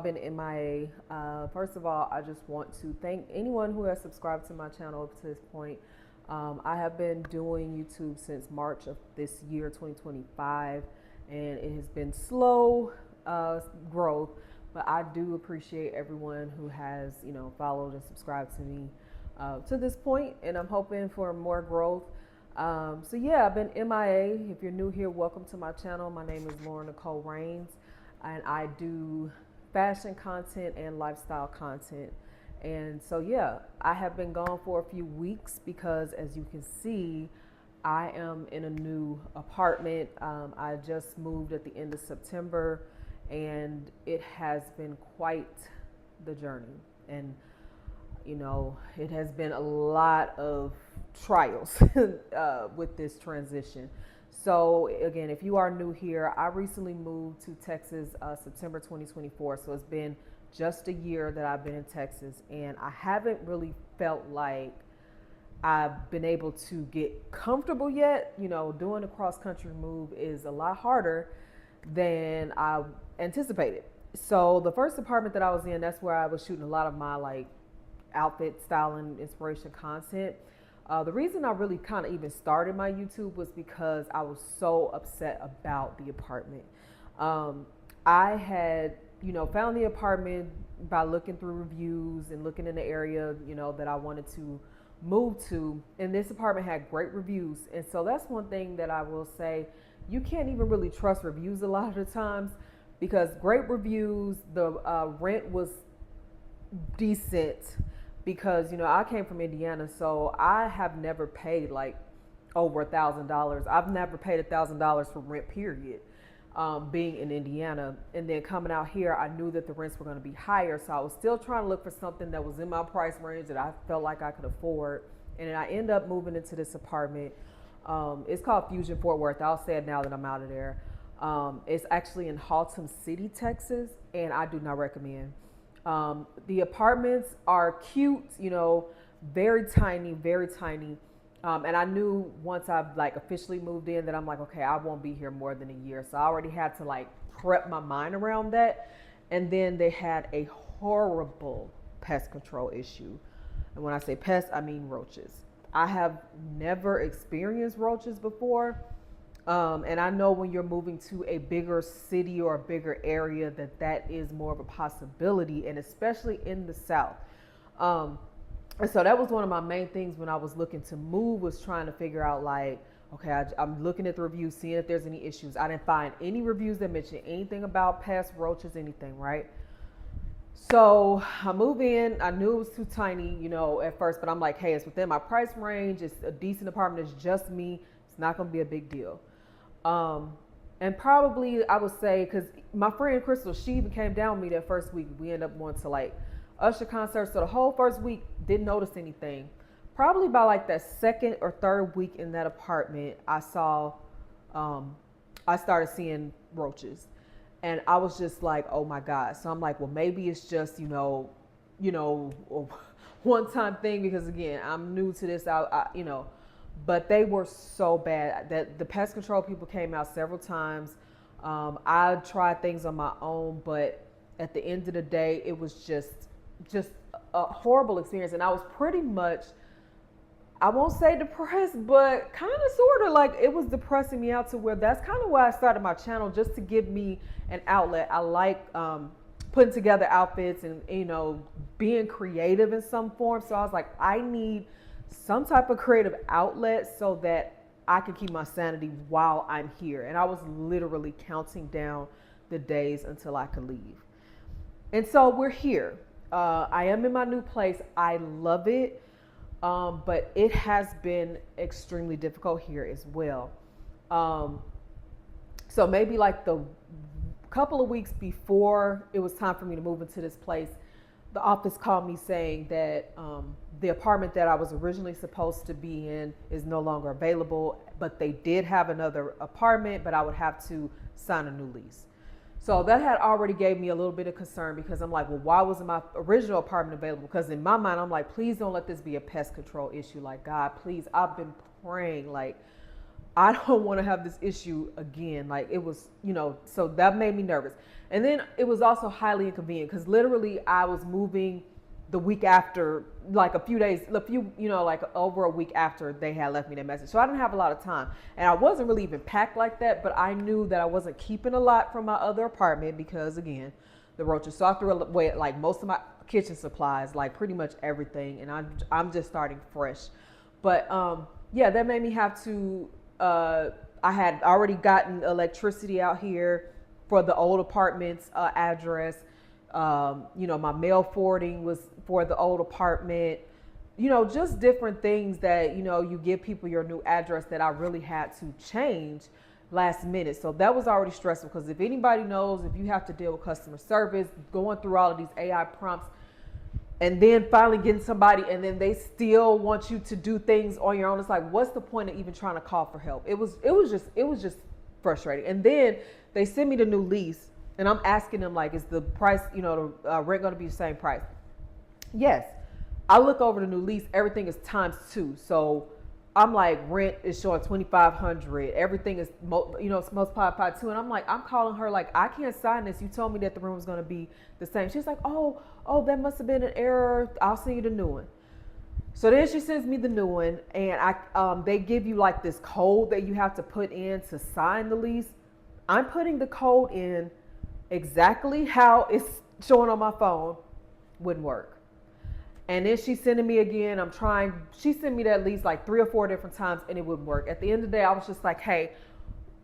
been MIA. First of all, I just want to thank anyone who has subscribed to my channel up to this point. I have been doing YouTube since March of this year, 2025, and it has been slow growth, but I do appreciate everyone who has, followed and subscribed to me to this point, and I'm hoping for more growth. So yeah, I've been MIA. If you're new here, welcome to my channel. My name is Lauren Nicole Rains, and I do fashion content and lifestyle content. And so yeah, I have been gone for a few weeks because, as you can see, I am in a new apartment. I just moved at the end of September, and it has been quite the journey. And it has been a lot of trials with this transition. So again, if you are new here, I recently moved to Texas September 2024. So it's been just a year that I've been in Texas, and I haven't really felt like I've been able to get comfortable yet. Doing a cross country move is a lot harder than I anticipated. So the first apartment that I was in, that's where I was shooting a lot of my outfit styling inspiration content. The reason I really kind of even started my YouTube was because I was so upset about the apartment. I had found the apartment by looking through reviews and looking in the area, that I wanted to move to. And this apartment had great reviews. And so that's one thing that I will say, you can't even really trust reviews a lot of the times, because great reviews, the rent was decent, because, I came from Indiana. So I have never paid over $1,000. I've never paid $1,000 for rent, period. Being in Indiana, and then coming out here, I knew that the rents were going to be higher. So I was still trying to look for something that was in my price range that I felt like I could afford. And then I end up moving into this apartment. It's called Fusion Fort Worth. I'll say it now that I'm out of there. It's actually in Haltom City, Texas, and I do not recommend. The apartments are cute, very tiny, very tiny. And I knew once I officially moved in that I'm like, okay, I won't be here more than a year. So I already had to prep my mind around that. And then they had a horrible pest control issue. And when I say pests, I mean roaches. I have never experienced roaches before. And I know when you're moving to a bigger city or a bigger area that is more of a possibility, and especially in the South. And so that was one of my main things when I was looking to move, was trying to figure out okay, I'm looking at the reviews, seeing if there's any issues. I didn't find any reviews that mentioned anything about pests, roaches, anything, right? So I move in. I knew it was too tiny, at first, but I'm like, hey, it's within my price range. It's a decent apartment. It's just me. It's not going to be a big deal. And probably I would say, because my friend Crystal, she even came down with me that first week. We ended up going to Usher concert. So the whole first week didn't notice anything. Probably by that second or third week in that apartment, I started seeing roaches, and I was just like, oh my God. So I'm like, well, maybe it's just, one time thing, because again, I'm new to this, but they were so bad that the pest control people came out several times. I tried things on my own, but at the end of the day, it was just a horrible experience. And I was pretty much, I won't say depressed, but kind of sort of it was depressing me out to where that's kind of why I started my channel, just to give me an outlet. I like putting together outfits and, being creative in some form. So I was like, I need some type of creative outlet so that I could keep my sanity while I'm here. And I was literally counting down the days until I could leave. And so we're here. I am in my new place. I love it. But it has been extremely difficult here as well. So maybe the couple of weeks before it was time for me to move into this place, the office called me saying that the apartment that I was originally supposed to be in is no longer available, but they did have another apartment, but I would have to sign a new lease. So that had already gave me a little bit of concern, because I'm like, well, why wasn't my original apartment available? Because in my mind, I'm like, please don't let this be a pest control issue. God, please, I've been praying I don't want to have this issue again. Like it was, so that made me nervous. And then it was also highly inconvenient because literally I was moving the week after, like like over a week after they had left me that message. So I didn't have a lot of time. And I wasn't really even packed like that, but I knew that I wasn't keeping a lot from my other apartment because, again, the roaches. So I threw away like most of my kitchen supplies, like pretty much everything. And I'm just starting fresh. But yeah, that made me have to, I had already gotten electricity out here for the old apartment's address. My mail forwarding was for the old apartment, just different things that, you give people your new address that I really had to change last minute. So that was already stressful because if anybody knows, if you have to deal with customer service, going through all of these AI prompts, and then finally getting somebody and then they still want you to do things on your own. It's like, what's the point of even trying to call for help? It was just frustrating. And then they sent me the new lease and I'm asking them like, is the price, the rent going to be the same price? Yes. I look over the new lease. Everything is ×2. So I'm like, rent is showing $2,500. Everything is, it's multiplied by 2. And I'm like, I'm calling her like, I can't sign this. You told me that the room was going to be the same. She's like, oh, that must have been an error. I'll send you the new one. So then she sends me the new one, and they give you like this code that you have to put in to sign the lease. I'm putting the code in exactly how it's showing on my phone. Wouldn't work. And then she's sending me again. She sent me that lease like 3 or 4 different times and it wouldn't work. At the end of the day, I was just like, hey,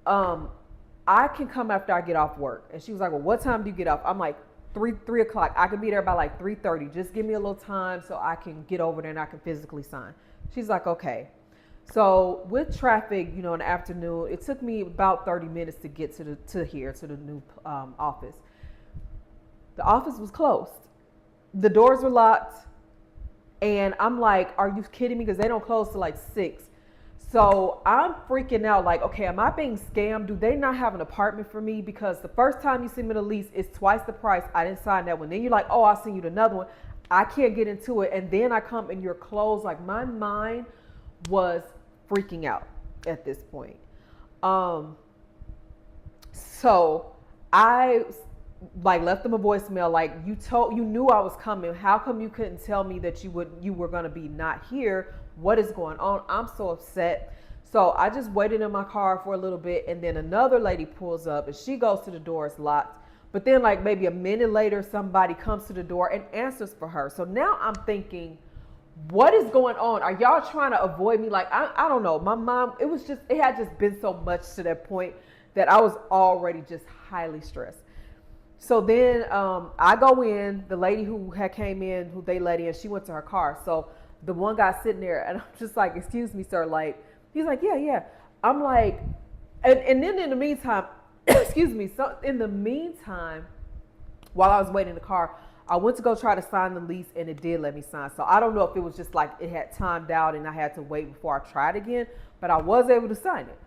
I can come after I get off work. And she was like, well, what time do you get off? I'm like, 3 o'clock. I could be there by like 3:30. Just give me a little time so I can get over there and I can physically sign. She's like, okay. So with traffic, in the afternoon, it took me about 30 minutes to get to the new office. The office was closed. The doors were locked. And I'm like, are you kidding me? Because they don't close till like 6. So I'm freaking out like, okay, am I being scammed? Do they not have an apartment for me? Because the first time you send me the lease, it's twice the price. I didn't sign that one. Then you're like, oh, I'll send you another one. I can't get into it. And then I come and you're closed. Like my mind was freaking out at this point. So I left them a voicemail like, you knew I was coming. How come you couldn't tell me that you were going to be not here? What is going on? I'm so upset. So I just waited in my car for a little bit, and then another lady pulls up and she goes to the door. It's locked. But then like maybe a minute later, somebody comes to the door and answers for her. So now I'm thinking, what is going on? Are y'all trying to avoid me? Like, I don't know. My mom, it had just been so much to that point that I was already just highly stressed. So then I go in, the lady who had came in, who they let in, she went to her car. So the one guy sitting there, and I'm just like, excuse me, sir. Like, he's like, yeah. I'm like, and then in the meantime, excuse me. So in the meantime, while I was waiting in the car, I went to go try to sign the lease and it did let me sign. So I don't know if it was just like it had timed out and I had to wait before I tried again, but I was able to sign it.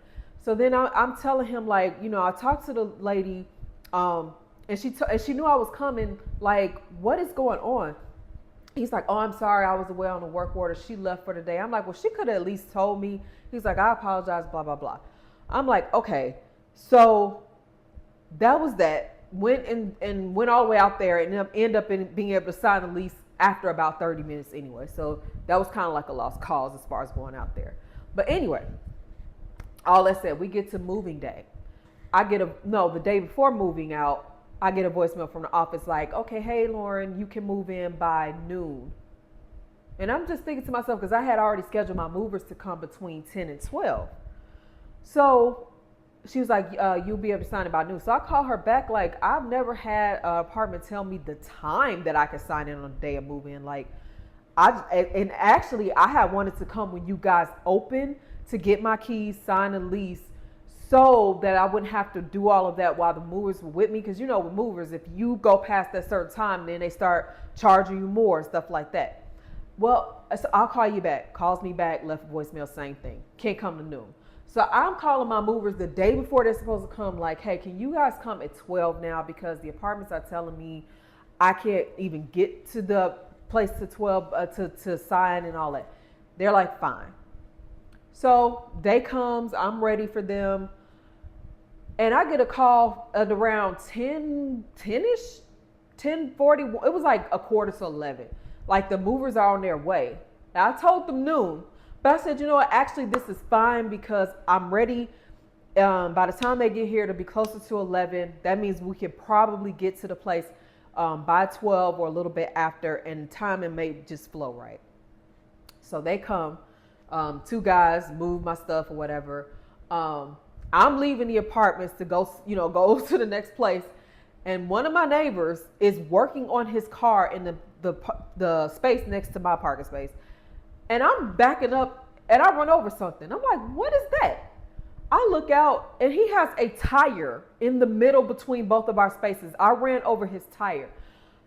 So then I'm telling him like, I talked to the lady, and she knew I was coming. Like, what is going on? He's like, oh, I'm sorry. I was away on a work order. She left for the day. I'm like, well, she could have at least told me. He's like, I apologize, blah, blah, blah. I'm like, okay. So that was that. Went all the way out there and end up being able to sign the lease after about 30 minutes anyway. So that was kind of like a lost cause as far as going out there. But anyway, all that said, we get to moving day. The day before moving out, I get a voicemail from the office like, okay, hey, Lauren, you can move in by noon. And I'm just thinking to myself, because I had already scheduled my movers to come between 10 and 12. So she was like, you'll be able to sign it by noon. So I call her back like, I've never had an apartment tell me the time that I could sign in on the day of move-in. Like, I had wanted to come when you guys open to get my keys, sign a lease, so that I wouldn't have to do all of that while the movers were with me. Because, with movers, if you go past that certain time, then they start charging you more and stuff like that. Well, so I'll call you back. Calls me back, left a voicemail, same thing. Can't come to noon. So I'm calling my movers the day before they're supposed to come like, hey, can you guys come at 12 now? Because the apartments are telling me I can't even get to the place to 12 to sign and all that. They're like, fine. So day comes, I'm ready for them. And I get a call at around 10-ish, 10:40. It was like a quarter to 11. Like the movers are on their way. Now I told them noon, but I said, you know what? Actually, this is fine because I'm ready. By the time they get here, to be closer to 11. That means we can probably get to the place by 12 or a little bit after, and timing may just flow right. So they come. Two guys move my stuff or whatever. I'm leaving the apartments to go, go to the next place. And one of my neighbors is working on his car in the space next to my parking space. And I'm backing up and I run over something. I'm like, what is that? I look out and he has a tire in the middle between both of our spaces. I ran over his tire.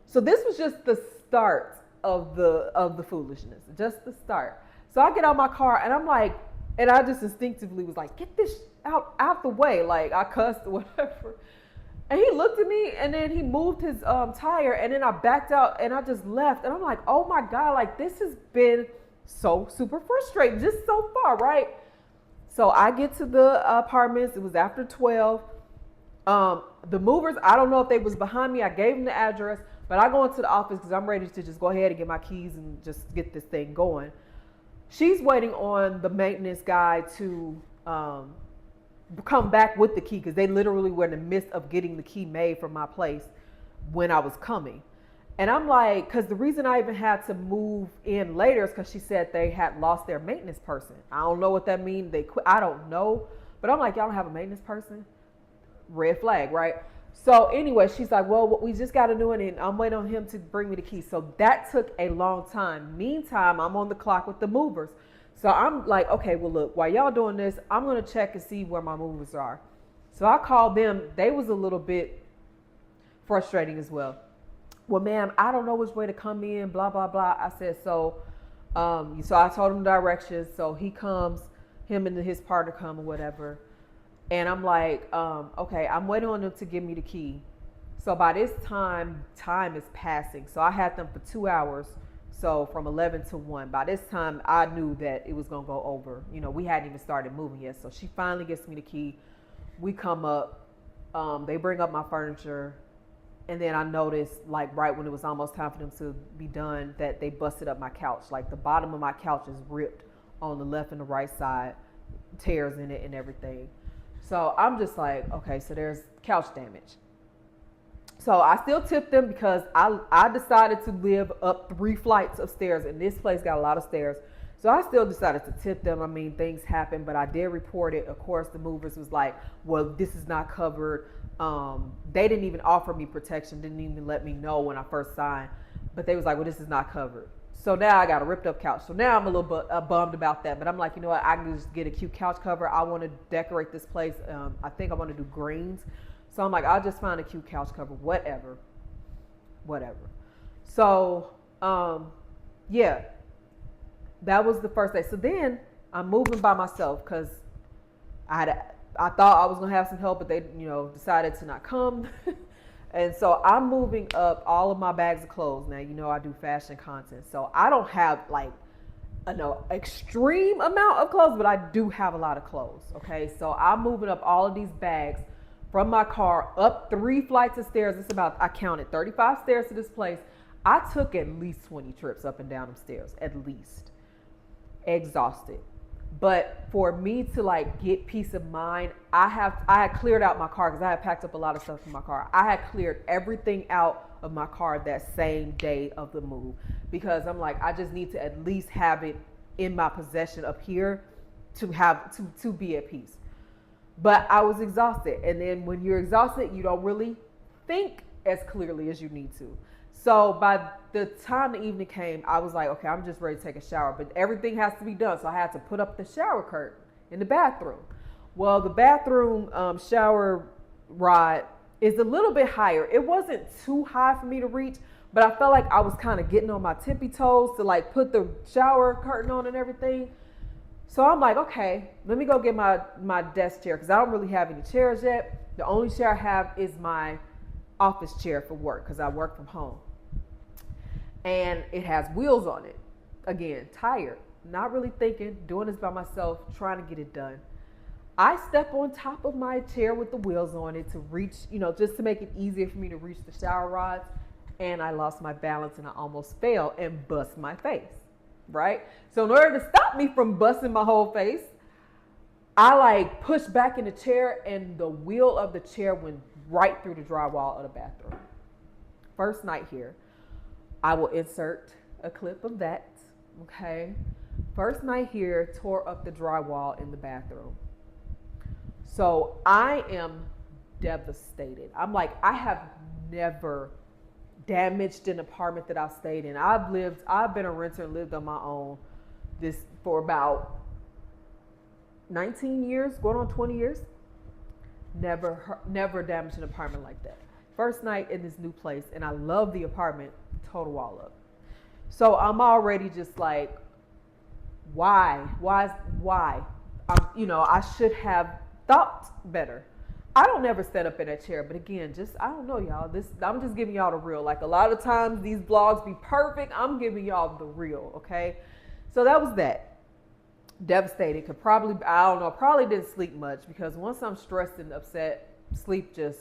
So this was just the start of the foolishness, just the start. So I get out my car and I'm like, and I just instinctively was like, get this out the way. Like I cussed or whatever. And he looked at me and then he moved his tire and then I backed out and I just left. And I'm like, oh my God, like this has been so super frustrating just so far, right? So I get to the apartments. It was after 12. The movers, I don't know if they was behind me. I gave them the address, but I go into the office because I'm ready to just go ahead and get my keys and just get this thing going. She's waiting on the maintenance guy to come back with the key because they literally were in the midst of getting the key made for my place when I was coming. And I'm like, because the reason I even had to move in later is because she said they had lost their maintenance person. I don't know what that means. They quit. I don't know. But I'm like, y'all don't have a maintenance person? Red flag, right? So anyway, she's like, well, we just got a new one and I'm waiting on him to bring me the key. So that took a long time. Meantime, I'm on the clock with the movers. So I'm like, okay, well, look, while y'all doing this, I'm going to check and see where my movers are. So I called them. They was a little bit frustrating as well. Well, ma'am, I don't know which way to come in, blah, blah, blah. I said, so I told him directions. So he comes, him and his partner come or whatever. And I'm like, okay, I'm waiting on them to give me the key. So by this time is passing. So I had them for 2 hours. So from 11 to 1. By this time, I knew that it was going to go over. We hadn't even started moving yet. So she finally gets me the key. We come up. They bring up my furniture. And then I noticed, like, right when it was almost time for them to be done, that they busted up my couch. Like, the bottom of my couch is ripped on the left and the right side, tears in it and everything. So I'm just like, okay, so there's couch damage. So I still tipped them because I decided to live up 3 flights of stairs, and this place got a lot of stairs. So I still decided to tip them. I mean, things happen, but I did report it. Of course, the movers was like, well, this is not covered. They didn't even offer me protection, didn't even let me know when I first signed. But they was like, well, this is not covered. So now I got a ripped up couch. So now I'm a little bummed about that. But I'm like, you know what? I can just get a cute couch cover. I want to decorate this place. I think I want to do greens. So I'm like, I'll just find a cute couch cover, whatever. So, yeah, that was the first day. So then I'm moving by myself because I thought I was going to have some help, but they, decided to not come. And so I'm moving up all of my bags of clothes. Now, I do fashion content. So I don't have like an extreme amount of clothes, but I do have a lot of clothes. Okay. So I'm moving up all of these bags from my car up 3 flights of stairs. It's about, I counted 35 stairs to this place. I took at least 20 trips up and down them stairs, at least. Exhausted. But for me to like get peace of mind, I had cleared out my car because I had packed up a lot of stuff in my car. I had cleared everything out of my car that same day of the move because I'm like, I just need to at least have it in my possession up here to be at peace. But I was exhausted. And then when you're exhausted, you don't really think as clearly as you need to. So by the time the evening came, I was like, okay, I'm just ready to take a shower. But everything has to be done. So I had to put up the shower curtain in the bathroom. Well, the bathroom shower rod is a little bit higher. It wasn't too high for me to reach, but I felt like I was kind of getting on my tippy toes to like put the shower curtain on and everything. So I'm like, okay, let me go get my desk chair because I don't really have any chairs yet. The only chair I have is my office chair for work because I work from home. And it has wheels on it. Again, tired. not really thinking, doing this by myself, trying to get it done. I step on top of my chair with the wheels on it to reach, just to make it easier for me to reach the shower rods. And I lost my balance and I almost fell and bust my face, right? So in order to stop me from busting my whole face, I like pushed back in the chair and the wheel of the chair went right through the drywall of the bathroom. First night here. I will insert a clip of that, okay? First night here, tore up the drywall in the bathroom. So I am devastated. I'm like, I have never damaged an apartment that I've stayed in. I've been a renter and lived on my own for about 19 years, going on 20 years. Never damaged an apartment like that. First night in this new place, and I love the apartment, total wall up. So I'm already just like, why? I should have thought better. I don't never stand up in that chair, but again, I don't know, y'all. I'm just giving y'all the real. Like a lot of times these vlogs be perfect. I'm giving y'all the real, okay? So that was that. Devastated. Probably didn't sleep much because once I'm stressed and upset, sleep just,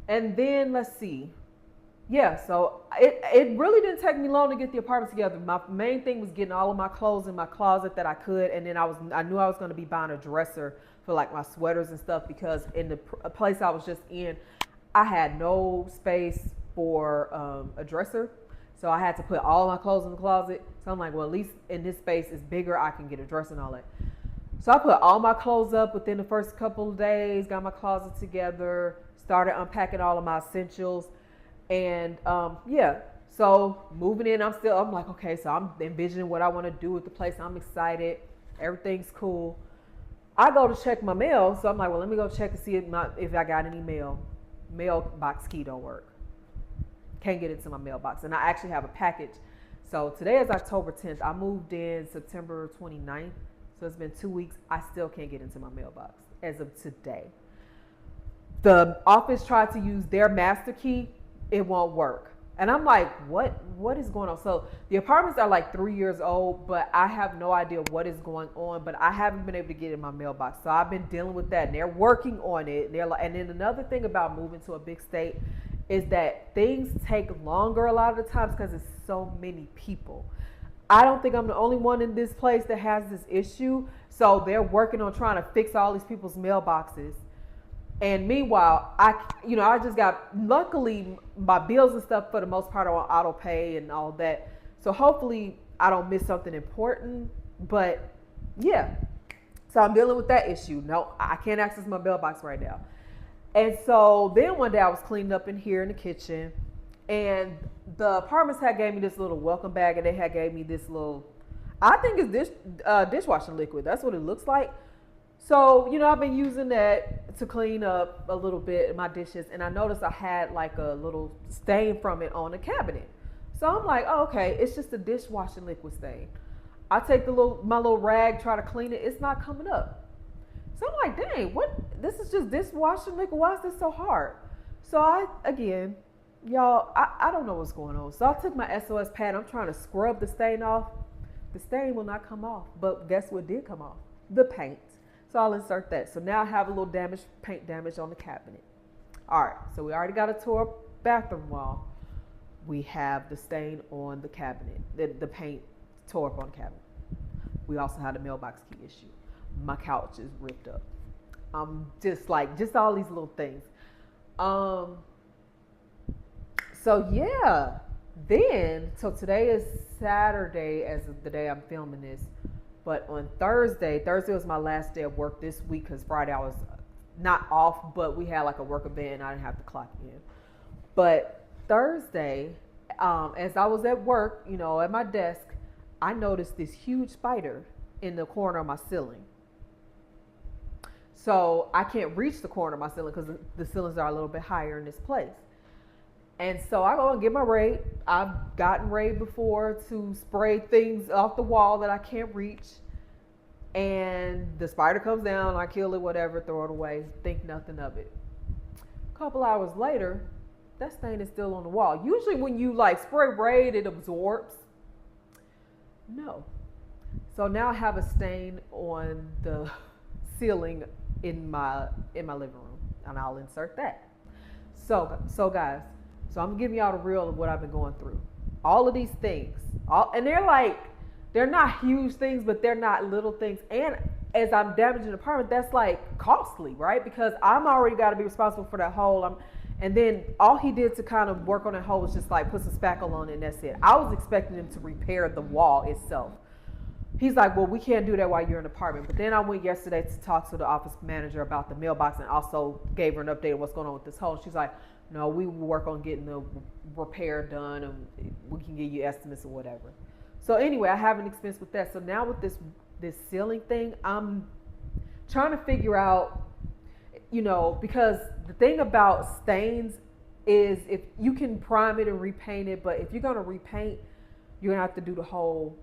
and then let's see. Yeah, so it really didn't take me long to get the apartment together. My main thing was getting all of my clothes in my closet that I could, and then I knew I was going to be buying a dresser for like my sweaters and stuff because in the place I was just in, I had no space for a dresser, so I had to put all my clothes in the closet. So I'm like, well, at least in this space is bigger, I can get a dresser and all that. So I put all my clothes up within the first couple of days, got my closet together, started unpacking all of my essentials. And so moving in, I'm like, okay, so I'm envisioning what I want to do with the place. I'm excited. Everything's cool. I go to check my mail. So I'm like, well, let me go check and see if I got any mail. Mailbox key don't work. Can't get into my mailbox. And I actually have a package. So today is October 10th. I moved in September 29th. So it's been 2 weeks. I still can't get into my mailbox as of today. The office tried to use their master key. It won't work. And I'm like, what is going on? So the apartments are like 3 years old, but I have no idea what is going on, but I haven't been able to get in my mailbox. So I've been dealing with that and they're working on it. And then another thing about moving to a big state is that things take longer a lot of the times because it's so many people. I don't think I'm the only one in this place that has this issue. So they're working on trying to fix all these people's mailboxes. And meanwhile, I just got, luckily my bills and stuff for the most part are on auto pay and all that. So hopefully I don't miss something important, but yeah. So I'm dealing with that issue. No, I can't access my mailbox right now. And so then one day I was cleaning up in here in the kitchen and the apartments had gave me this little welcome bag and they had gave me this little, I think it's dishwashing liquid. That's what it looks like. So, I've been using that to clean up a little bit my dishes, and I noticed I had like a little stain from it on the cabinet. So I'm like, oh, okay, it's just a dishwashing liquid stain. I take my little rag, try to clean it, it's not coming up. So I'm like, dang, this is just dishwashing liquid, why is this so hard? So I don't know what's going on. So I took my SOS pad, I'm trying to scrub the stain off. The stain will not come off, but guess what did come off? The paint. So I'll insert that. So now I have a little paint damage on the cabinet. All right, so we already got a tore bathroom wall. We have the stain on the cabinet, the paint tore up on the cabinet. We also had a mailbox key issue. My couch is ripped up. Just all these little things. So yeah, so today is Saturday as of the day I'm filming this. But on Thursday was my last day of work this week because Friday I was not off, but we had like a work event and I didn't have to clock in. But Thursday, as I was at work, at my desk, I noticed this huge spider in the corner of my ceiling. So I can't reach the corner of my ceiling because the ceilings are a little bit higher in this place. And so I go and get my raid. I've gotten raid before to spray things off the wall that I can't reach. And the spider comes down, I kill it, whatever, throw it away, think nothing of it. A couple hours later, that stain is still on the wall. Usually when you spray raid, it absorbs. No. So now I have a stain on the ceiling in my living room, and I'll insert that. So guys, so I'm giving y'all the real of what I've been going through. All of these things, and they're not huge things, but they're not little things. And as I'm damaging the apartment, that's like costly, right? Because I'm already got to be responsible for that hole. And then all he did to kind of work on that hole was just like put some spackle on it, and that's it. I was expecting him to repair the wall itself. He's like, well, we can't do that while you're in the apartment. But then I went yesterday to talk to the office manager about the mailbox, and also gave her an update of what's going on with this hole. She's like, no, we will work on getting the repair done, and we can give you estimates or whatever. So anyway, I have an expense with that. So now with this ceiling thing, I'm trying to figure out, because the thing about stains is if you can prime it and repaint it, but if you're going to repaint, you're going to have to do the whole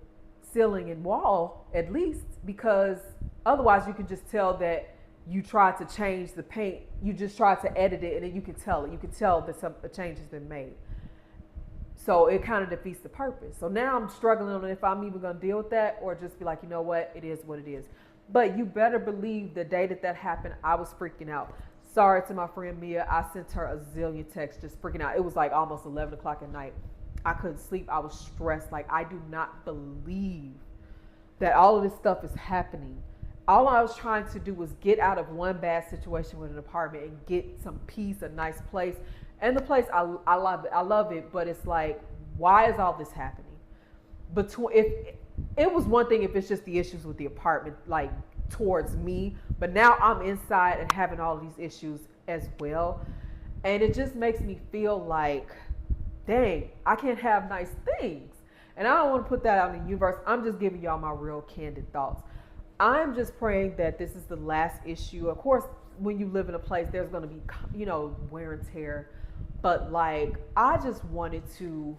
ceiling and wall at least, because otherwise you can just tell that you tried to change the paint. You just tried to edit it, and then you can tell it. You can tell that a change has been made. So it kind of defeats the purpose. So now I'm struggling on if I'm even going to deal with that or just be like, you know what, it is what it is. But you better believe the day that happened, I was freaking out. Sorry to my friend Mia. I sent her a zillion texts just freaking out. It was like almost 11 o'clock at night. I couldn't sleep. I was stressed. Like, I do not believe that all of this stuff is happening. All I was trying to do was get out of one bad situation with an apartment and get some peace, a nice place. And the place, I love it. I love it, but it's like, why is all this happening? If it was one thing if it's just the issues with the apartment, like towards me, but now I'm inside and having all these issues as well. And it just makes me feel like, dang, I can't have nice things. And I don't want to put that out in the universe. I'm just giving y'all my real candid thoughts. I'm just praying that this is the last issue. Of course, when you live in a place, there's going to be, wear and tear. But like, I just wanted to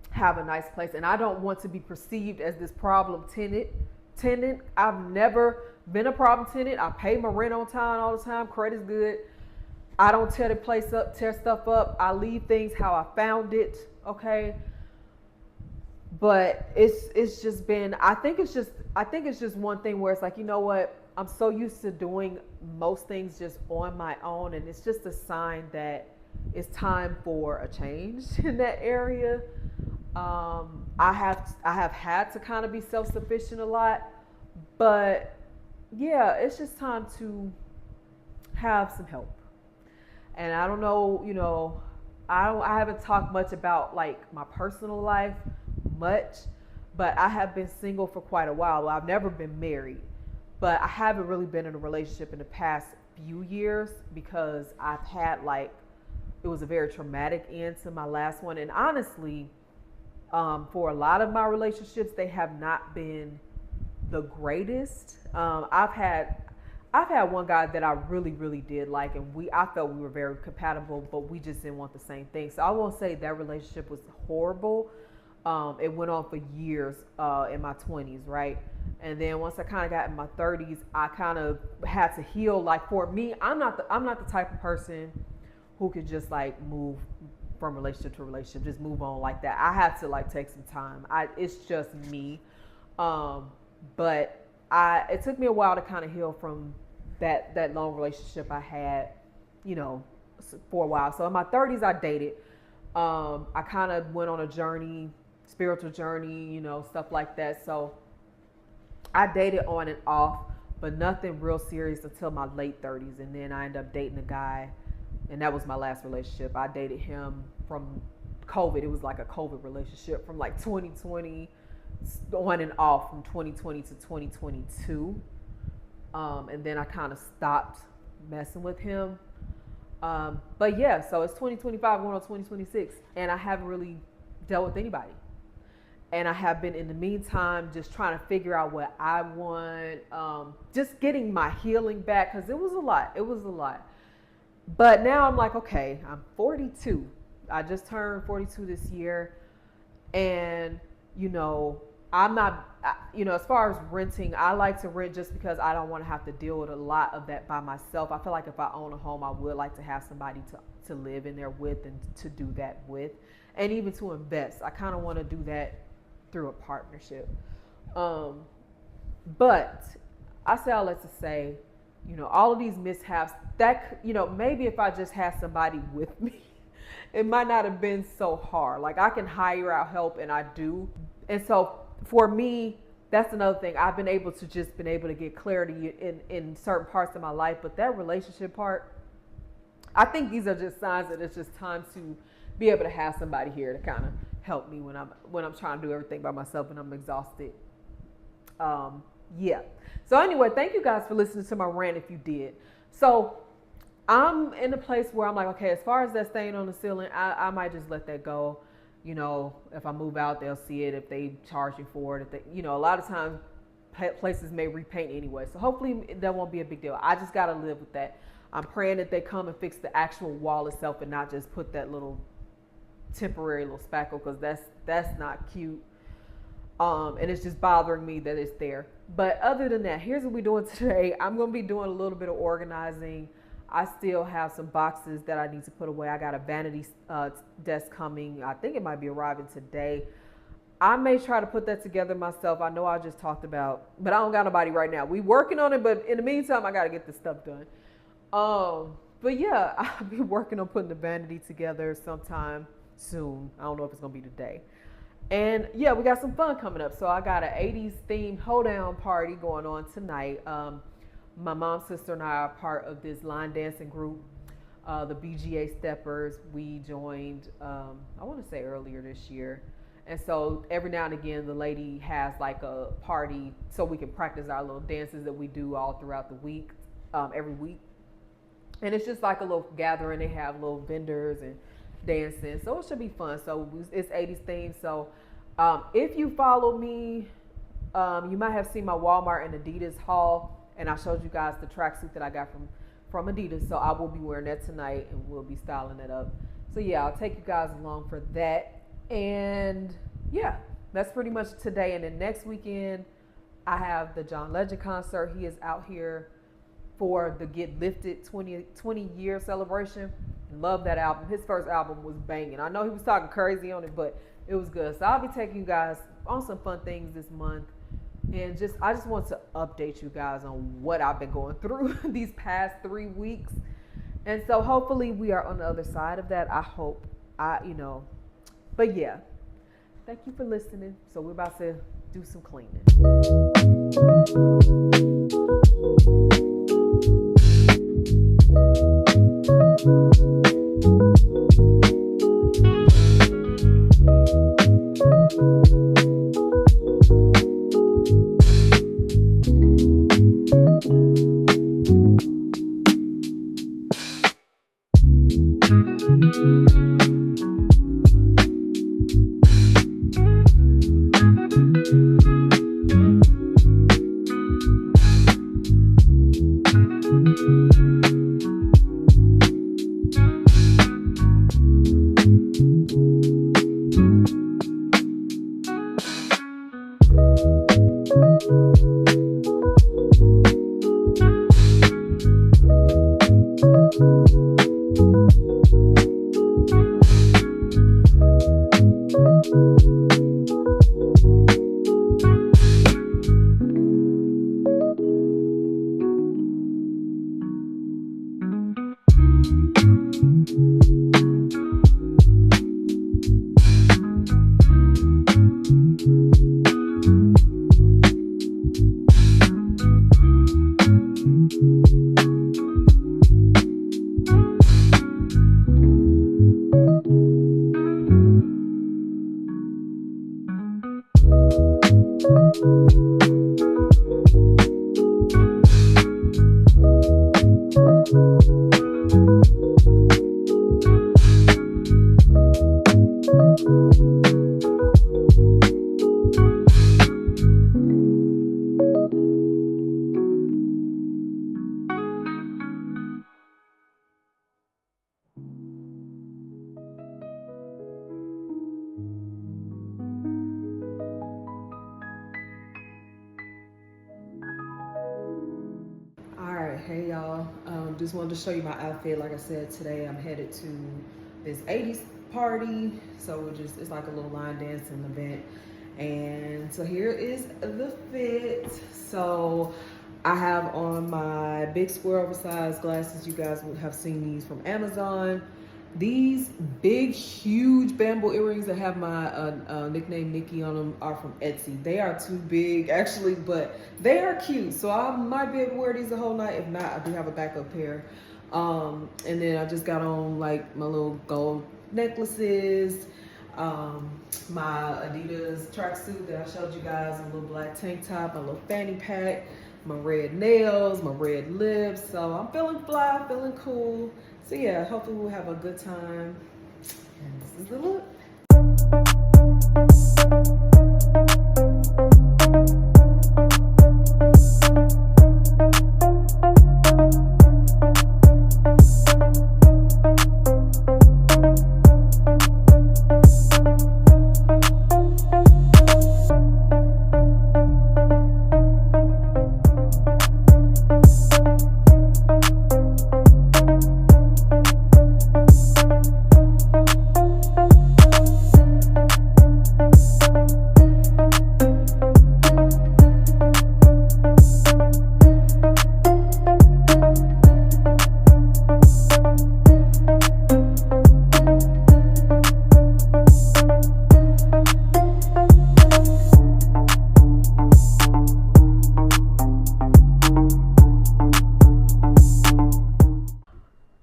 have a nice place, and I don't want to be perceived as this problem tenant. I've never been a problem tenant. I pay my rent on time all the time. Credit's good. I don't tear the place up, tear stuff up. I leave things how I found it. Okay. But it's just been, I think it's just one thing where it's like, you know what? I'm so used to doing most things just on my own, and it's just a sign that it's time for a change in that area. I have had to kind of be self-sufficient a lot, but yeah, it's just time to have some help. And I don't know, I haven't talked much about like my personal life much, but I have been single for quite a while. Well, I've never been married, but I haven't really been in a relationship in the past few years because I've had it was a very traumatic end to my last one. And honestly, for a lot of my relationships, they have not been the greatest. I've had one guy that I really, really did like, and I felt we were very compatible, but we just didn't want the same thing. So I won't say that relationship was horrible. It went on for years in my 20s, right? And then once I kind of got in my 30s, I kind of had to heal. Like, for me, I'm not the type of person who could just like move from relationship to relationship, just move on like that. I have to like take some time. It's just me. But it took me a while to kind of heal from that long relationship I had, for a while. So in my 30s, I dated. I kind of went on a journey, spiritual journey, stuff like that. So I dated on and off, but nothing real serious until my late 30s. And then I ended up dating a guy, and that was my last relationship. I dated him from COVID. It was like a COVID relationship from like 2020 on and off from 2020 to 2022. And then I kind of stopped messing with him. But yeah, so it's 2025 going on 2026, and I haven't really dealt with anybody. And I have been, in the meantime, just trying to figure out what I want, just getting my healing back, because it was a lot. But now I'm like, okay, I'm 42. I just turned 42 this year. And, I'm not, as far as renting, I like to rent just because I don't want to have to deal with a lot of that by myself. I feel like if I own a home, I would like to have somebody to live in there with and to do that with, and even to invest. I kind of want to do that through a partnership. But I say all that to say, you know, all of these mishaps that, you know, maybe if I just had somebody with me, it might not have been so hard. Like I can hire out help, and I do. And so for me, that's another thing. I've been able to get clarity in certain parts of my life, but that relationship part, I think these are just signs that it's just time to be able to have somebody here to kind of help me when I'm trying to do everything by myself and I'm exhausted. Yeah. So anyway, thank you guys for listening to my rant if you did. So I'm in a place where I'm like, okay, as far as that stain on the ceiling, I might just let that go. You know, if I move out, they'll see it. If they charge you for it, if they, you know, a lot of times places may repaint anyway. So hopefully that won't be a big deal. I just got to live with that. I'm praying that they come and fix the actual wall itself and not just put that little temporary little spackle, because that's not cute. And it's just bothering me that it's there. But other than that, here's what we're doing today. I'm going to be doing a little bit of organizing. I still have some boxes that I need to put away. I got a vanity desk coming. I think it might be arriving today. I may try to put that together myself. I know I just talked about, but I don't got nobody right now. We working on it, but in the meantime, I got to get this stuff done. But yeah, I'll be working on putting the vanity together sometime soon. I don't know if it's going to be today. And yeah, we got some fun coming up. So I got an 80s themed hoedown party going on tonight. My mom's sister and I are part of this line dancing group, the BGA Steppers. We joined, I want to say earlier this year. And so every now and again, the lady has like a party so we can practice our little dances that we do all throughout the week, every week. And it's just like a little gathering. They have little vendors and dancing. So it should be fun. So it's 80s themed. So if you follow me, you might have seen my Walmart and Adidas haul. And I showed you guys the tracksuit that I got from Adidas. So I will be wearing that tonight and we'll be styling it up. So yeah, I'll take you guys along for that. And yeah, that's pretty much today. And then next weekend, I have the John Legend concert. He is out here for the Get Lifted 20 year celebration. Love that album. His first album was banging. I know he was talking crazy on it, but it was good. So I'll be taking you guys on some fun things this month. And I just want to update you guys on what I've been going through these past 3 weeks. And so hopefully we are on the other side of that. I hope, but yeah, thank you for listening. So we're about to do some cleaning. Hey y'all, just wanted to show you my outfit. Like I said, today I'm headed to this 80s party. So it's like a little line dancing event. And so here is the fit. So I have on my big square oversized glasses. You guys would have seen these from Amazon. These big, huge bamboo earrings that have my nickname Nikki on them are from Etsy. They are too big, actually, but they are cute. So I might be able to wear these the whole night. If not, I do have a backup pair. And then I just got on like my little gold necklaces, my Adidas tracksuit that I showed you guys, a little black tank top, a little fanny pack, my red nails, my red lips. So I'm feeling fly, feeling cool. So yeah, hopefully we'll have a good time. And this is the look.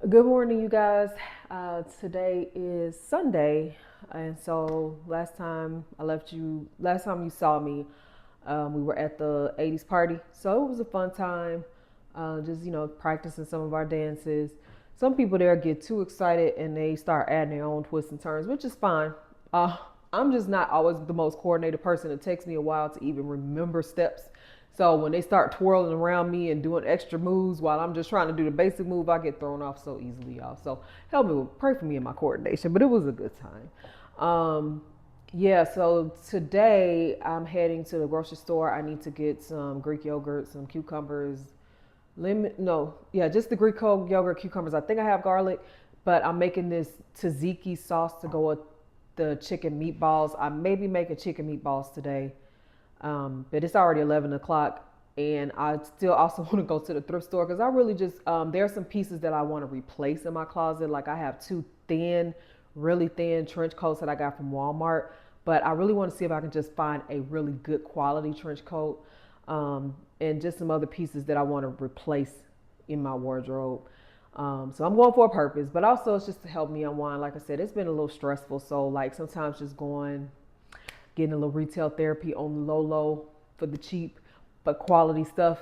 Good morning, you guys. Today is Sunday, and so last time you saw me, we were at the 80's party. So it was a fun time, just practicing some of our dances. Some people there get too excited and they start adding their own twists and turns, which is fine. I'm just not always the most coordinated person. It takes me a while to even remember steps. So when they start twirling around me and doing extra moves while I'm just trying to do the basic move, I get thrown off so easily, y'all. So pray for me in my coordination, but it was a good time. So today I'm heading to the grocery store. I need to get some Greek yogurt, some cucumbers, just the Greek yogurt, cucumbers. I think I have garlic, but I'm making this tzatziki sauce to go with the chicken meatballs. I may be making chicken meatballs today. But it's already 11 o'clock and I still also want to go to the thrift store because I really just, there are some pieces that I want to replace in my closet. Like I have two really thin trench coats that I got from Walmart, but I really want to see if I can just find a really good quality trench coat, and just some other pieces that I want to replace in my wardrobe. So I'm going for a purpose, but also it's just to help me unwind. Like I said, it's been a little stressful. So like sometimes just getting a little retail therapy on the low for the cheap but quality stuff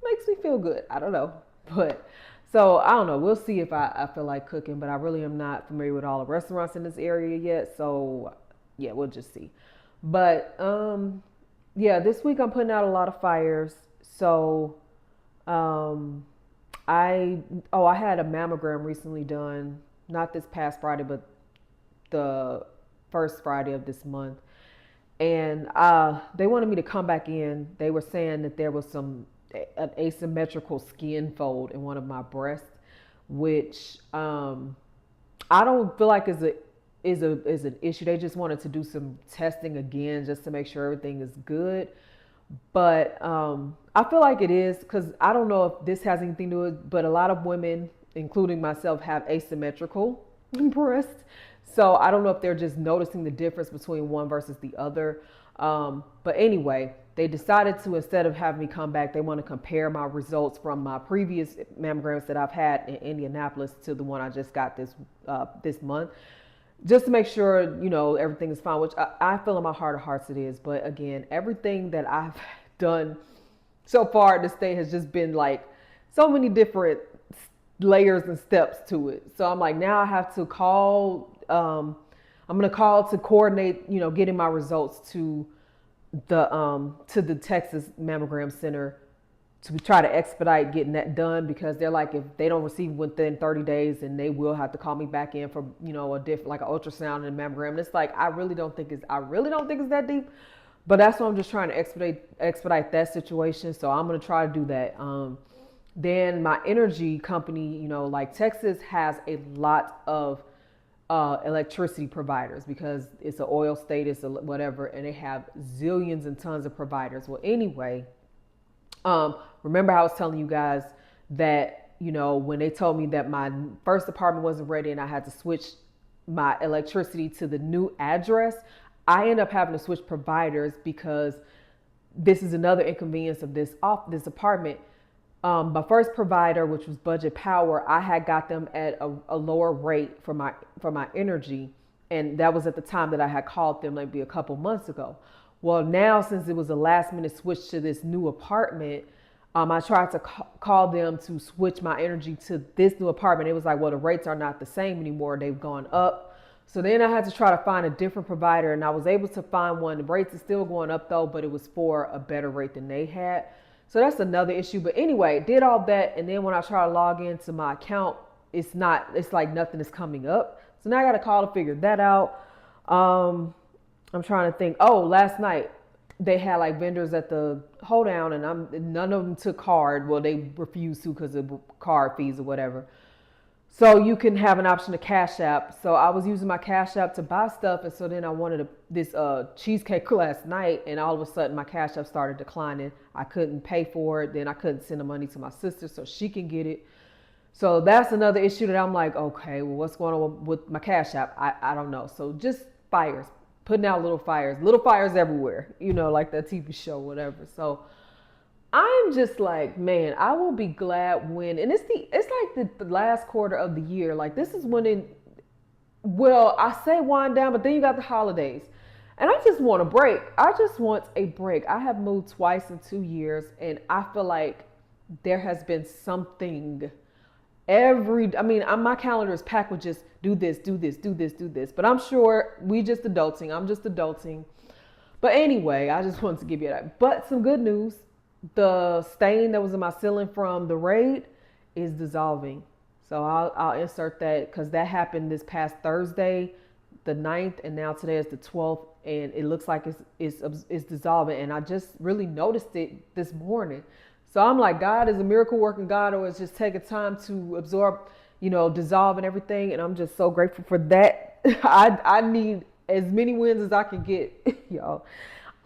makes me feel good. I don't know. But so I don't know. We'll see if I feel like cooking, but I really am not familiar with all the restaurants in this area yet. So yeah, we'll just see. But this week I'm putting out a lot of fires. So I had a mammogram recently done, not this past Friday, but the first Friday of this month. And they wanted me to come back in. They were saying that there was an asymmetrical skin fold in one of my breasts, which I don't feel like is an issue. They just wanted to do some testing again just to make sure everything is good. But I feel like it is, because I don't know if this has anything to do with it, but a lot of women, including myself, have asymmetrical breasts. So I don't know if they're just noticing the difference between one versus the other. But anyway, they decided to, instead of having me come back, they want to compare my results from my previous mammograms that I've had in Indianapolis to the one I just got this month, just to make sure, everything is fine, which I feel in my heart of hearts it is. But again, everything that I've done so far at this day has just been like so many different layers and steps to it. So I'm like, now I have to call, I'm going to call to coordinate, getting my results to the Texas Mammogram Center to try to expedite getting that done, because they're like, if they don't receive within 30 days, then they will have to call me back in for, a different, like an ultrasound and a mammogram. And it's like, I really don't think it's that deep, but that's why I'm just trying to expedite that situation. So I'm going to try to do that. Then my energy company, like Texas has a lot of electricity providers, because it's an oil state, it's a whatever, and they have zillions and tons of providers. Well, anyway, remember I was telling you guys that, you know, when they told me that my first apartment wasn't ready and I had to switch my electricity to the new address, I end up having to switch providers because this is another inconvenience of this apartment. My first provider, which was Budget Power, I had got them at a lower rate for my energy, and that was at the time that I had called them, maybe a couple months ago. Well, now since it was a last minute switch to this new apartment, I tried to call them to switch my energy to this new apartment. It was like, well, the rates are not the same anymore; they've gone up. So then I had to try to find a different provider, and I was able to find one. The rates are still going up though, but it was for a better rate than they had. So that's another issue. But anyway, did all that. And then when I try to log into my account, it's like nothing is coming up. So now I got to call to figure that out. I'm trying to think. Oh, last night they had like vendors at the hold down, and none of them took card. Well, they refused to because of card fees or whatever. So you can have an option to Cash App. So I was using my Cash App to buy stuff, and so then I wanted this cheesecake last night, and all of a sudden my Cash App started declining. I couldn't pay for it. Then I couldn't send the money to my sister so she can get it. So that's another issue that I'm like, okay, well, what's going on with my Cash App? I don't know. So just fires, putting out little fires everywhere, you know, like that TV show, whatever. So I'm just like, man, I will be glad when, and it's like the last quarter of the year. Like this is when well, I say wind down, but then you got the holidays. And I just want a break. I just want a break. I have moved twice in 2 years, and I feel like there has been something my calendar is packed with just do this, do this, do this, do this. But I'm sure I'm just adulting. But anyway, I just wanted to give you that. But some good news. The stain that was in my ceiling from the raid is dissolving. So I'll insert that because that happened this past Thursday, the 9th, and now today is the 12th, and it looks like it's dissolving. And I just really noticed it this morning. So I'm like, God is a miracle working God, or it's just taking time to absorb, dissolve and everything. And I'm just so grateful for that. I need as many wins as I can get, y'all.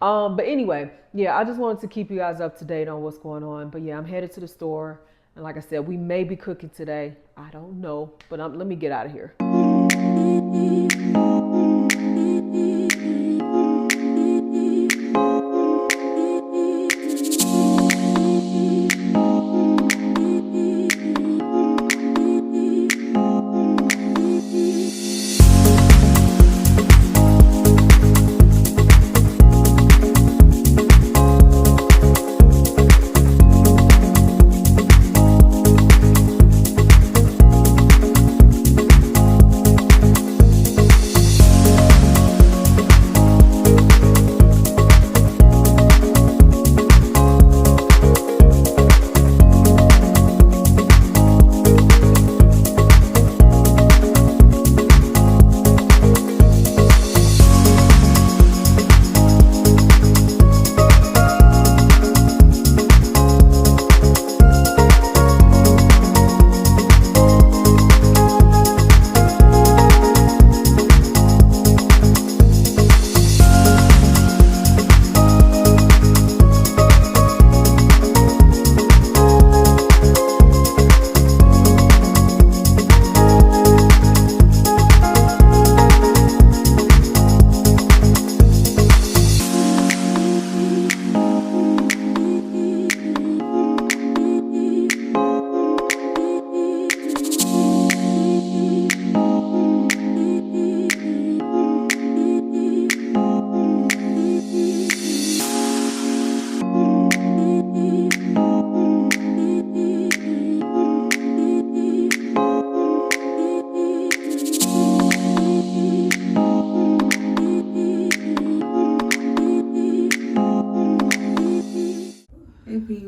But anyway, yeah, I just wanted to keep you guys up to date on what's going on. But yeah, I'm headed to the store. And like I said, we may be cooking today. I don't know. But let me get out of here.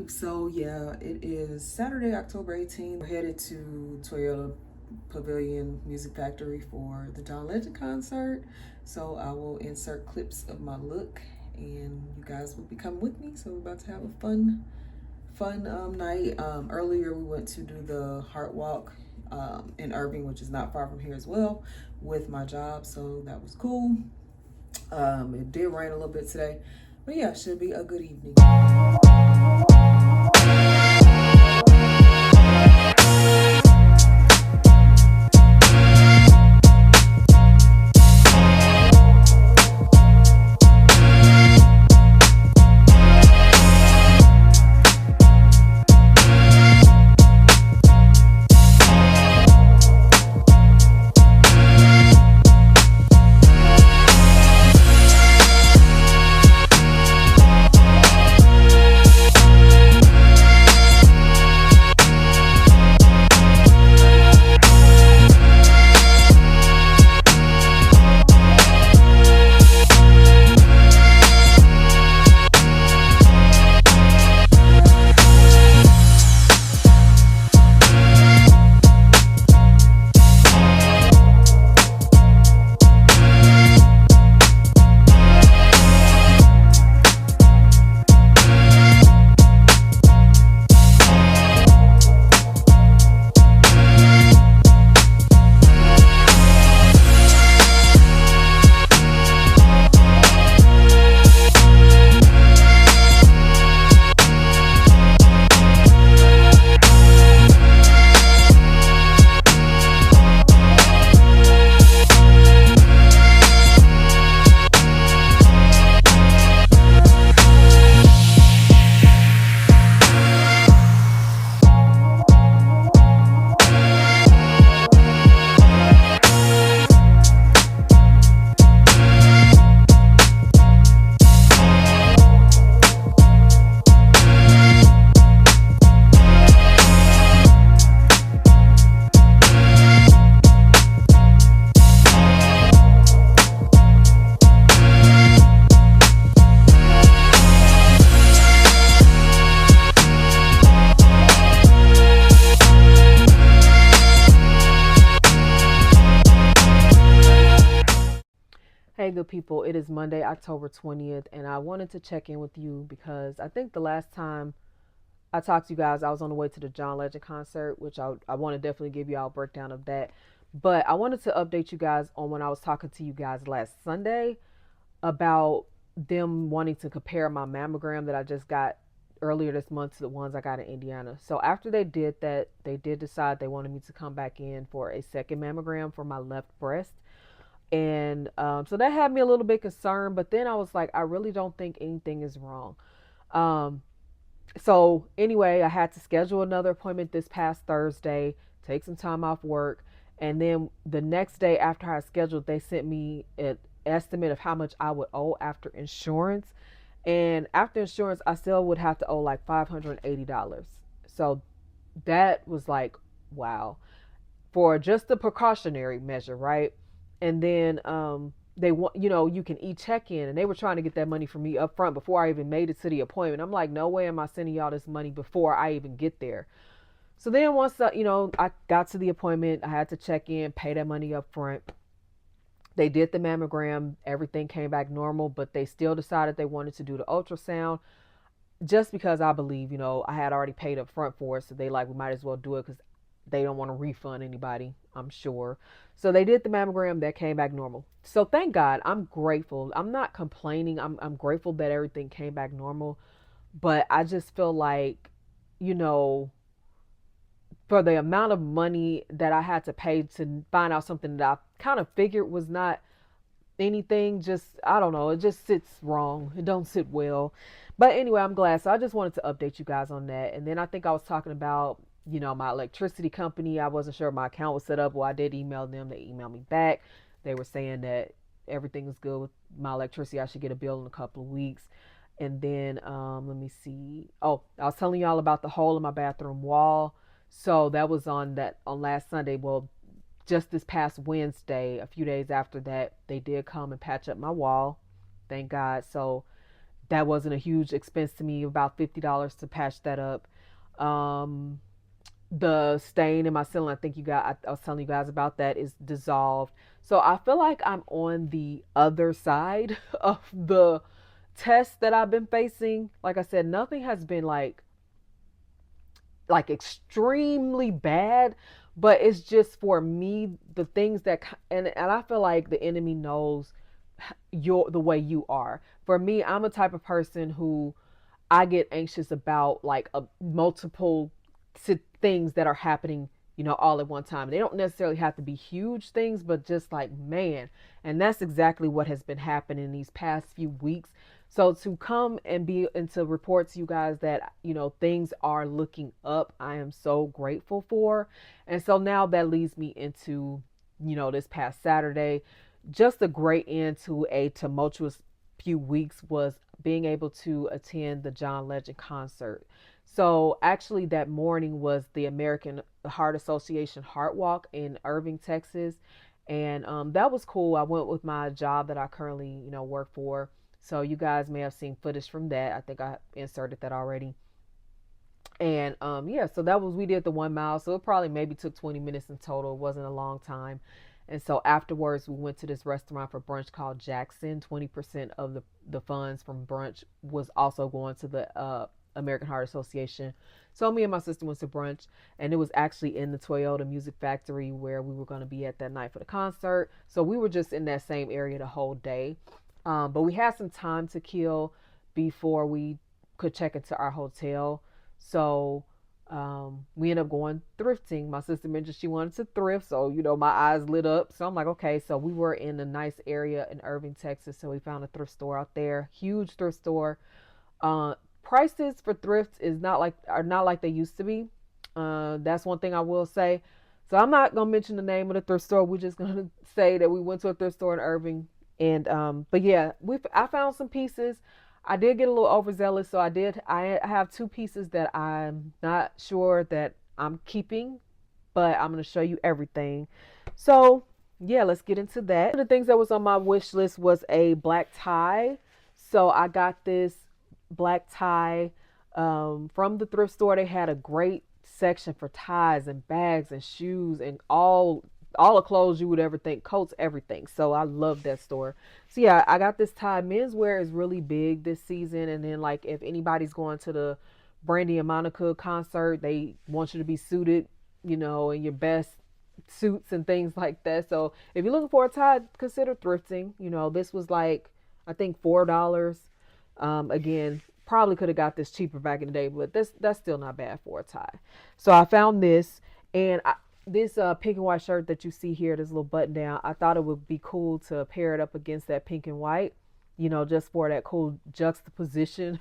So yeah, it is Saturday, October 18th. We're headed to Toyota Pavilion Music Factory for the John Legend concert. So I will insert clips of my look and you guys will be coming with me. So we're about to have a fun night. Earlier we went to do the Heart Walk in Irving, which is not far from here as well, with my job. So that was cool. It did rain a little bit today, but yeah, should be a good evening. Hey, good people. It is Monday, October 20th, and I wanted to check in with you because I think the last time I talked to you guys, I was on the way to the John Legend concert, which I want to definitely give you all a breakdown of that. But I wanted to update you guys on when I was talking to you guys last Sunday about them wanting to compare my mammogram that I just got earlier this month to the ones I got in Indiana. So after they did that, they did decide they wanted me to come back in for a second mammogram for my left breast. And so that had me a little bit concerned, but then I was like, I really don't think anything is wrong. Um, so anyway, I had to schedule another appointment this past Thursday, take some time off work, and then the next day after I scheduled, they sent me an estimate of how much I would owe after insurance. And after insurance, I still would have to owe like $580. So that was like, wow, for just the precautionary measure, right? And then they want, you can e-check in, and they were trying to get that money from me up front before I even made it to the appointment. I'm like, no way am I sending y'all this money before I even get there. So then once I got to the appointment, I had to check in, pay that money up front. They did the mammogram, everything came back normal, but they still decided they wanted to do the ultrasound just because I believe, I had already paid up front for it. So they like, we might as well do it because they don't want to refund anybody, I'm sure. So they did the mammogram, that came back normal. So thank God, I'm grateful. I'm not complaining. I'm grateful that everything came back normal. But I just feel like, you know, for the amount of money that I had to pay to find out something that I kind of figured was not anything, just I don't know, it just sits wrong. It don't sit well. But anyway, I'm glad. So I just wanted to update you guys on that. And then I think I was talking about, my electricity company. I wasn't sure my account was set up. Well, I did email them. They emailed me back. They were saying that everything is good with my electricity. I should get a bill in a couple of weeks. And then let me see. Oh, I was telling y'all about the hole in my bathroom wall. So that was on last Sunday. Well, just this past Wednesday, a few days after that, they did come and patch up my wall. Thank God. So that wasn't a huge expense to me, about $50 to patch that up. Um, the stain in my ceiling, I think I was telling you guys about that, is dissolved. So I feel like I'm on the other side of the test that I've been facing. Like I said, nothing has been like extremely bad, but it's just for me, the things that, and I feel like the enemy knows the way you are. For me, I'm a type of person who I get anxious about like a multiple things that are happening, all at one time. They don't necessarily have to be huge things, but just like, man. And that's exactly what has been happening these past few weeks. So to come and to report to you guys that, things are looking up, I am so grateful for. And so now that leads me into, this past Saturday. Just a great end to a tumultuous few weeks was being able to attend the John Legend concert. So actually that morning was the American Heart Association Heart Walk in Irving, Texas. And that was cool. I went with my job that I currently, work for. So you guys may have seen footage from that. I think I inserted that already. And yeah, so we did the 1 mile. So it probably maybe took 20 minutes in total. It wasn't a long time. And so afterwards, we went to this restaurant for brunch called Jackson. 20% of the funds from brunch was also going to the American Heart Association. So me and my sister went to brunch, and it was actually in the Toyota Music Factory where we were going to be at that night for the concert. So we were just in that same area the whole day. But we had some time to kill before we could check into our hotel. So we ended up going thrifting. My sister mentioned she wanted to thrift, so my eyes lit up. So I'm like, okay. So we were in a nice area in Irving, Texas. So we found a thrift store out there, huge thrift store. Prices for thrift are not like they used to be. That's one thing I will say. So I'm not gonna mention the name of the thrift store. We're just gonna say that we went to a thrift store in Irving, and but yeah, I found some pieces. I did get a little overzealous, so I have two pieces that I'm not sure that I'm keeping, but I'm gonna show you everything. So yeah, let's get into that. One of the things that was on my wish list was a black tie. So I got this black tie from the thrift store. They had a great section for ties and bags and shoes and all the clothes you would ever think, coats, everything. So I love that store. So yeah, I got this tie. Menswear is really big this season. And then like if anybody's going to the Brandy and Monica concert, they want you to be suited, in your best suits and things like that. So if you're looking for a tie, consider thrifting. This was like, I think $4. Again, probably could have got this cheaper back in the day, but that's still not bad for a tie. So I found this, and this pink and white shirt that you see here, this little button down, I thought it would be cool to pair it up against that pink and white, just for that cool juxtaposition.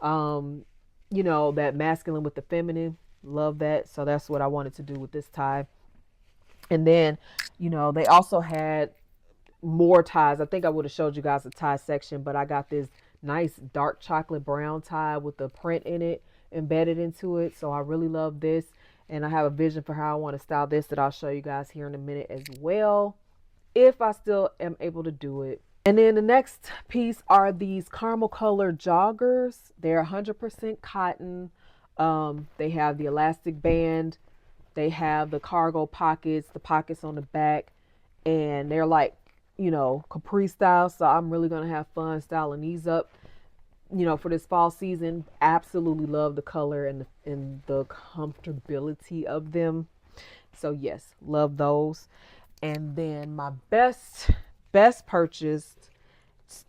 That masculine with the feminine. Love that. So that's what I wanted to do with this tie. And then, they also had more ties. I think I would have showed you guys the tie section, but I got this nice dark chocolate brown tie with the print in it embedded into it. So I really love this. And I have a vision for how I want to style this that I'll show you guys here in a minute as well, if I still am able to do it. And then the next piece are these caramel colored joggers. They're 100% cotton. They have the elastic band. They have the cargo pockets, the pockets on the back. And they're like, capri style. So I'm really going to have fun styling these up, for this fall season. Absolutely love the color and the comfortability of them. So yes, love those. And then my best purchase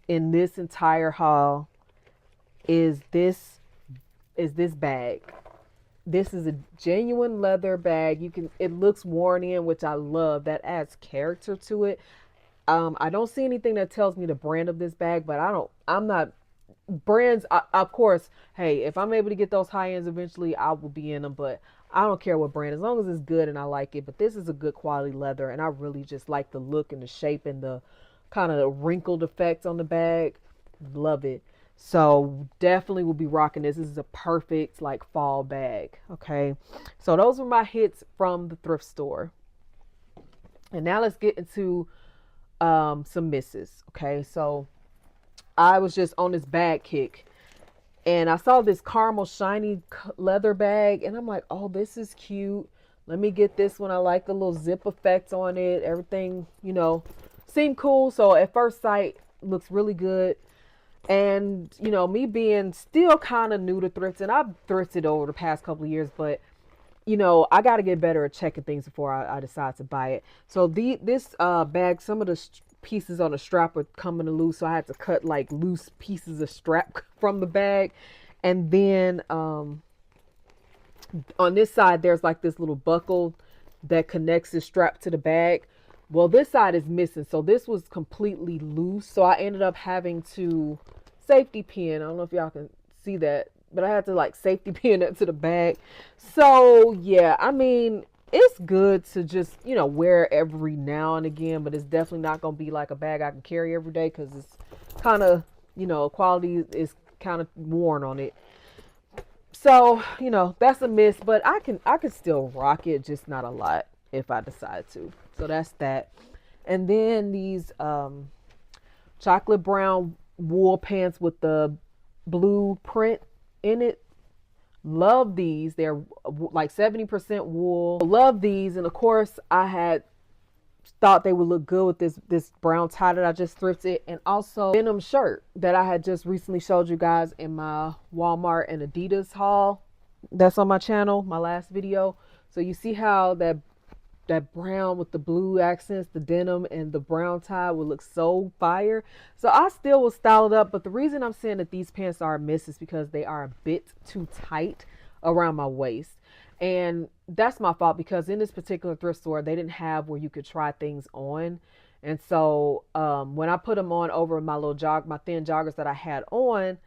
in this entire haul is this bag. This is a genuine leather bag. It looks worn in, which I love. That adds character to it. I don't see anything that tells me the brand of this bag, but I'm not brands. Of course, hey, if I'm able to get those high ends eventually, I will be in them, but I don't care what brand, as long as it's good and I like it. But this is a good quality leather, and I really just like the look and the shape and the kind of wrinkled effect on the bag. Love it. So definitely will be rocking this. This is a perfect like fall bag. Okay, so those were my hits from the thrift store. And now let's get into some misses. Okay, so I was just on this bag kick, and I saw this caramel shiny leather bag, and I'm like, oh, this is cute. Let me get this one. I like the little zip effect on it. Everything, seemed cool. So at first sight, looks really good. And, me being still kind of new to thrifting, I've thrifted over the past couple of years, but you know, I got to get better at checking things before I decide to buy it. So this bag, some of the pieces on the strap are coming loose, so I had to cut like loose pieces of strap from the bag. And then on this side, there's like this little buckle that connects the strap to the bag. Well, this side is missing, so this was completely loose. So I ended up having to safety pin. I don't know if y'all can see that, but I had to like safety pin it to the bag. So yeah, I mean, it's good to just, you know, wear every now and again, but it's definitely not gonna be like a bag I can carry every day because it's kind of, you know, quality is kind of worn on it. So, you know, that's a miss, but I can still rock it, just not a lot if I decide to. So that's that. And then these chocolate brown wool pants with the blue print in it. Love these. They're like 70% wool. Love these. And of course, I had thought they would look good with this brown tie that I just thrifted, and also denim shirt that I had just recently showed you guys in my Walmart and Adidas haul that's on my channel, my last video. So you see how that brown with the blue accents, the denim and the brown tie would look so fire. So I still will style it up, but the reason I'm saying that these pants are a miss is because they are a bit too tight around my waist. And that's my fault because in this particular thrift store, they didn't have where you could try things on. And so when I put them on over my my thin joggers that I had on,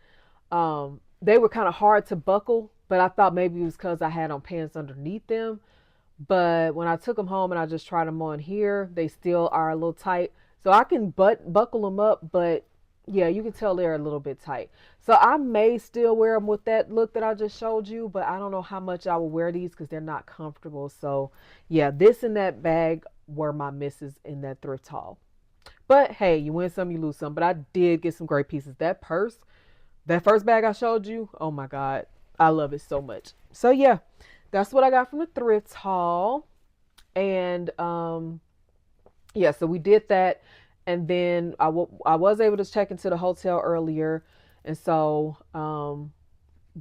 they were kind of hard to buckle, but I thought maybe it was because I had on pants underneath them. But when I took them home and I just tried them on here, they still are a little tight. So I can buckle them up, but yeah, you can tell they're a little bit tight. So I may still wear them with that look that I just showed you, but I don't know how much I will wear these because they're not comfortable. So yeah, this and that bag were my misses in that thrift haul. But hey, you win some, you lose some. But I did get some great pieces. That purse, that first bag I showed you, oh my God, I love it so much. So yeah, that's what I got from the thrift haul. And yeah, so we did that. And then I was able to check into the hotel earlier. And so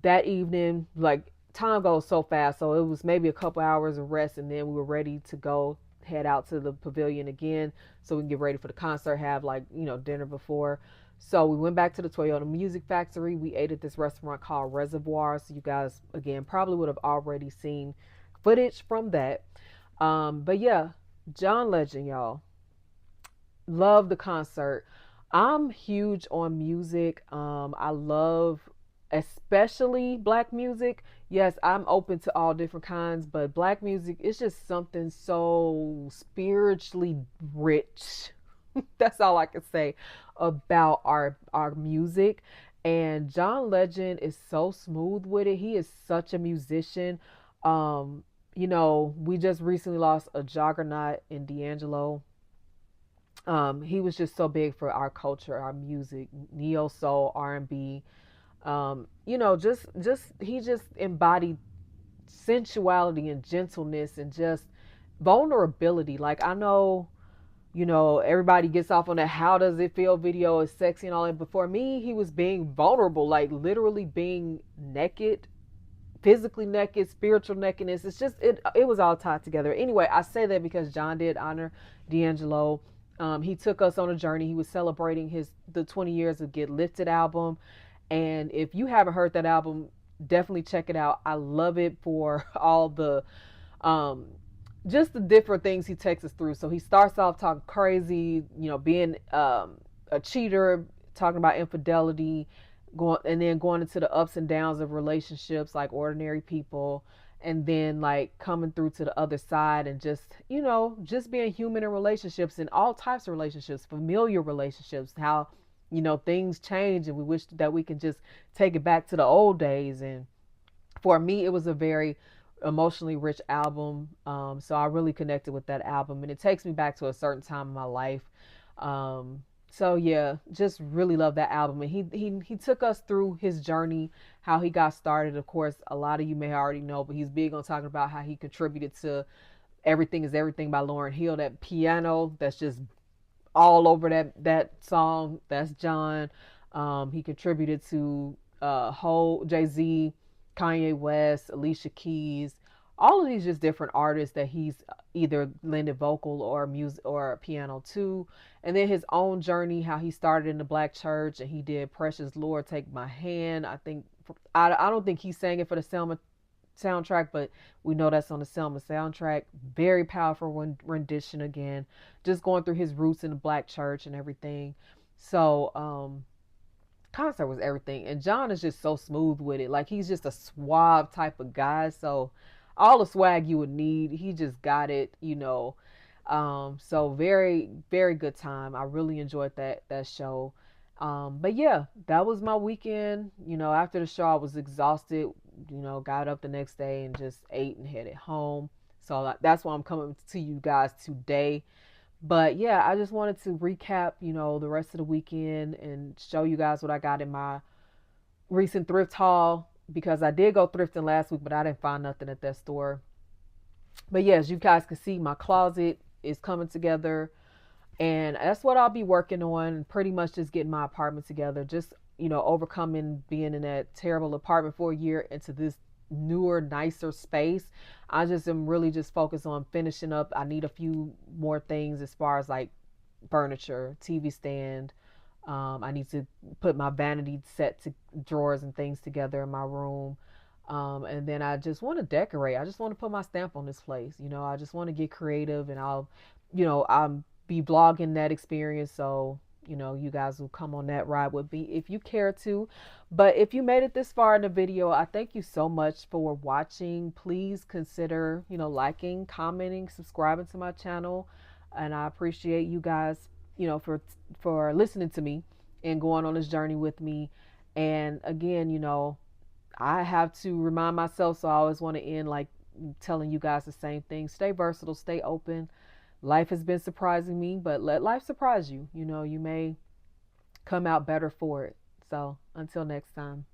that evening, like time goes so fast. So it was maybe a couple hours of rest. And then we were ready to go head out to the pavilion again so we can get ready for the concert, have like, you know, dinner before. So we went back to the Toyota Music Factory. We ate at this restaurant called Reservoir. So you guys, again, probably would have already seen footage from that. But yeah, John Legend, y'all. Love the concert. I'm huge on music. I love especially black music. Yes, I'm open to all different kinds, but black music is just something so spiritually rich. That's all I can say about our music. And John Legend is so smooth with it. He is such a musician. You know, we just recently lost a juggernaut in D'Angelo. He was just so big for our culture, our music, neo soul, R&B. You know, just he just embodied sensuality and gentleness and just vulnerability. Like I know, you know, everybody gets off on that how does it feel video is sexy and all that. But for me, he was being vulnerable, like literally being naked, physically naked, spiritual nakedness. It's just it was all tied together. Anyway, I say that because John did honor D'Angelo. He took us on a journey. He was celebrating the 20 years of Get Lifted album. And if you haven't heard that album, definitely check it out. I love it for all the just the different things he takes us through. So he starts off talking crazy, you know, being a cheater, talking about infidelity, going into the ups and downs of relationships like ordinary people, and then like coming through to the other side and just, you know, just being human in relationships and all types of relationships, familiar relationships, how, you know, things change and we wish that we can just take it back to the old days. And for me, it was a very emotionally rich album. So I really connected with that album and it takes me back to a certain time in my life. So yeah, just really love that album. And he took us through his journey, how he got started. Of course, a lot of you may already know, but he's big on talking about how he contributed to Everything Is Everything by Lauryn Hill. That piano that's just all over that song. That's John. He contributed to Jay-Z, Kanye West, Alicia Keys, all of these just different artists that he's either lended vocal or music or piano to. And then his own journey, how he started in the black church and he did Precious Lord Take My Hand. I don't think he sang it for the Selma soundtrack, but we know that's on the Selma soundtrack. Very powerful rendition again, just going through his roots in the black church and everything. So concert was everything, and John is just so smooth with it. Like, he's just a suave type of guy, so all the swag you would need, he just got it, you know. So very, very good time. I really enjoyed that show. But yeah, that was my weekend. You know, after the show I was exhausted, you know, got up the next day and just ate and headed home. So that's why I'm coming to you guys today. But yeah, I just wanted to recap, you know, the rest of the weekend and show you guys what I got in my recent thrift haul, because I did go thrifting last week, but I didn't find nothing at that store. But yeah, as you guys can see, my closet is coming together, and that's what I'll be working on. Pretty much just getting my apartment together, just, you know, overcoming being in that terrible apartment for a year into this newer, nicer space. I just am really just focused on finishing up. I need a few more things as far as like furniture, TV stand. I need to put my vanity set to drawers and things together in my room. And then I just want to decorate. I just want to put my stamp on this place. You know, I just want to get creative, and I'll be blogging that experience. So, you know, you guys will come on that ride with me if you care to. But if you made it this far in the video, I thank you so much for watching. Please consider, you know, liking, commenting, subscribing to my channel. And I appreciate you guys, you know, for listening to me and going on this journey with me. And again, you know, I have to remind myself, so I always want to end like telling you guys the same thing. Stay versatile, stay open. Life has been surprising me, but let life surprise you. You know, you may come out better for it. So until next time.